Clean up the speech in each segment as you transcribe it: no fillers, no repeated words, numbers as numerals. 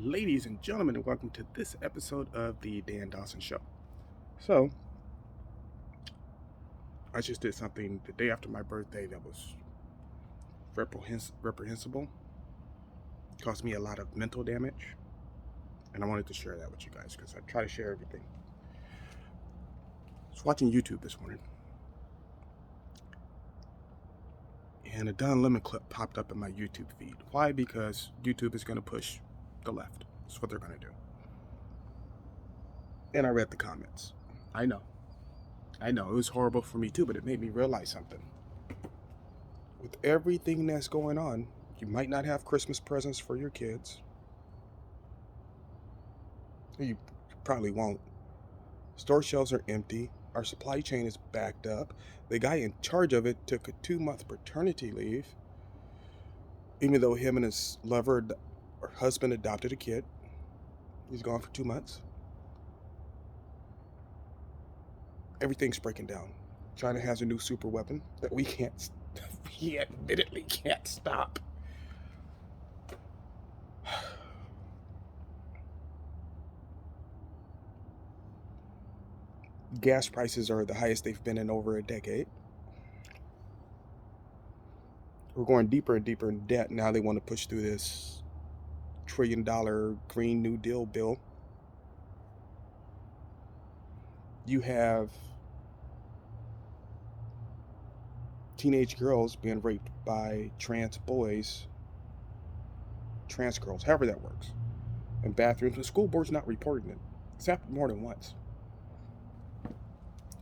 Ladies and gentlemen, and welcome to this episode of the Dan Dawson Show. So, I just did something the day after my birthday that was reprehensible. It caused me a lot of mental damage, and I wanted to share that with you guys because I try to share everything. I was watching YouTube this morning, and a Don Lemon clip popped up in my YouTube feed. Why? Because YouTube is going to push the left. That's what they're going to do. And I read the comments. I know, it was horrible for me too, but it made me realize something. With everything that's going on, you might not have Christmas presents for your kids. You probably won't. Store shelves are empty. Our supply chain is backed up. The guy in charge of it took a 2-month paternity leave, even though him and his lover or husband adopted a kid. He's gone for 2 months. Everything's breaking down. China has a new super weapon that we admittedly can't stop. Gas prices are the highest they've been in over a decade. We're going deeper and deeper in debt. Now they want to push through this $1 trillion Green New Deal bill. You have teenage girls being raped by trans boys, trans girls, however that works, in bathrooms. The school board's not reporting it. It's happened more than once.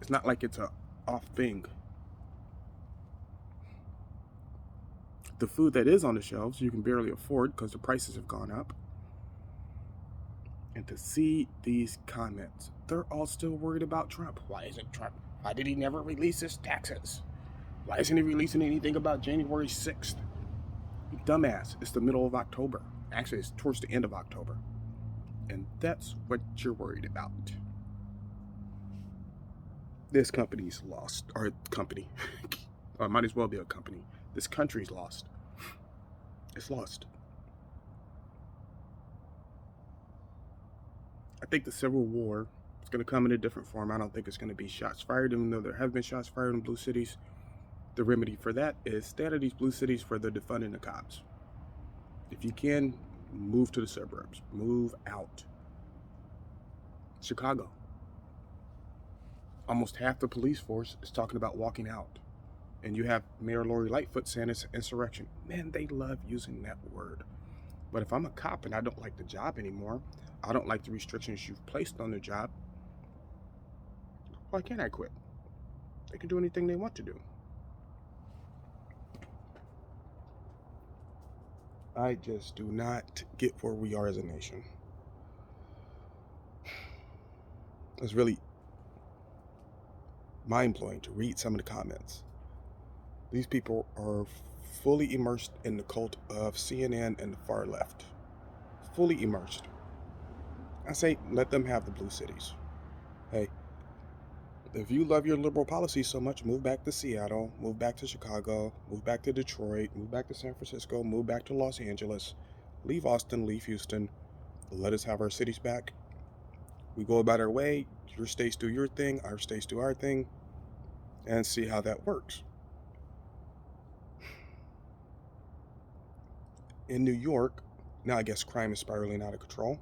It's not like it's a off thing. The food that is on the shelves you can barely afford because the prices have gone up. And to see these comments, they're all still worried about Trump. Why isn't Trump? Why did he never release his taxes? Why isn't he releasing anything about January 6th? You dumbass, it's the middle of October. Actually, it's towards the end of October. And that's what you're worried about. This company's lost. Or company. Might as well be a company. This country's lost. It's lost. I think the Civil War is going to come in a different form. I don't think it's going to be shots fired, even though there have been shots fired in blue cities. The remedy for that is stay out of these blue cities for the defunding the cops. If you can, move to the suburbs. Move out. Chicago. Almost half the police force is talking about walking out. And you have Mayor Lori Lightfoot saying it's insurrection. Man, they love using that word. But if I'm a cop and I don't like the job anymore, I don't like the restrictions you've placed on the job, why can't I quit? They can do anything they want to do. I just do not get where we are as a nation. It's really mind-blowing to read some of the comments. These people are fully immersed in the cult of CNN and the far left. Fully immersed. I say, let them have the blue cities. Hey, if you love your liberal policies so much, move back to Seattle, move back to Chicago, move back to Detroit, move back to San Francisco, move back to Los Angeles, leave Austin, leave Houston, let us have our cities back. We go about our way, your states do your thing, our states do our thing, and see how that works. In New York, now I guess crime is spiraling out of control,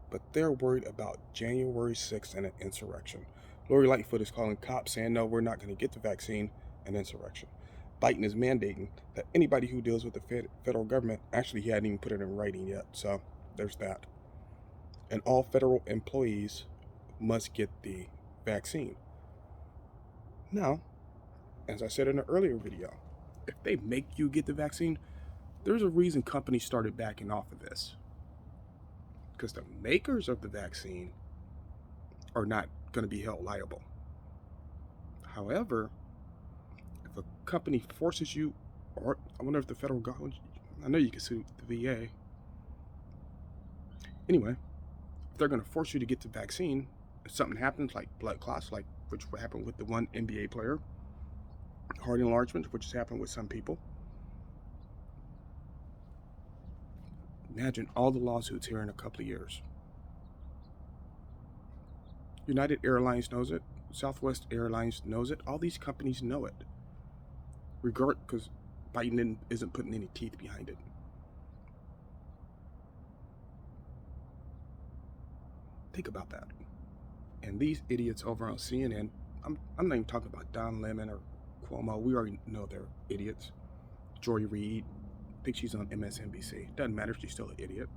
but they're worried about January 6th and an insurrection. Lori Lightfoot is calling cops saying, no, we're not going to get the vaccine, an insurrection. Biden is mandating that anybody who deals with the federal government, actually he hadn't even put it in writing yet, so there's that. And all federal employees must get the vaccine. Now, as I said in an earlier video, if they make you get the vaccine, there's a reason companies started backing off of this. Because the makers of the vaccine are not going to be held liable. However, if a company forces you, or I wonder if the federal government, I know you can sue the VA. Anyway, if they're going to force you to get the vaccine, if something happens like blood clots, like which happened with the one NBA player, heart enlargement, which has happened with some people, Imagine all the lawsuits here in a couple of years. United Airlines knows it. Southwest Airlines knows it. All these companies know it. Because Biden isn't putting any teeth behind it. Think about that. And these idiots over on CNN, I'm not even talking about Don Lemon or Cuomo. We already know they're idiots. Joy Reid, I think she's on MSNBC. Doesn't matter, she's still an idiot.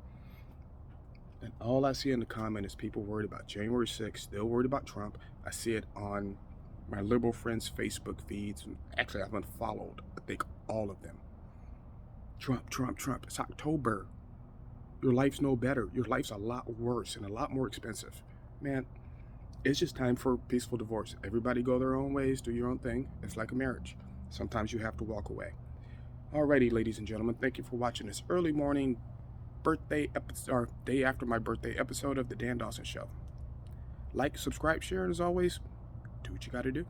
And all I see in the comment is people worried about January 6th, still worried about Trump. I see it on my liberal friends' Facebook feeds. And actually, I've unfollowed, I think, all of them. Trump, Trump, Trump. It's October. Your life's no better. Your life's a lot worse and a lot more expensive. Man, it's just time for peaceful divorce. Everybody go their own ways, do your own thing. It's like a marriage. Sometimes you have to walk away. Alrighty, ladies and gentlemen, thank you for watching this early morning birthday episode, or day after my birthday episode of The Dan Dawson Show. Like, subscribe, share, and as always, do what you gotta do.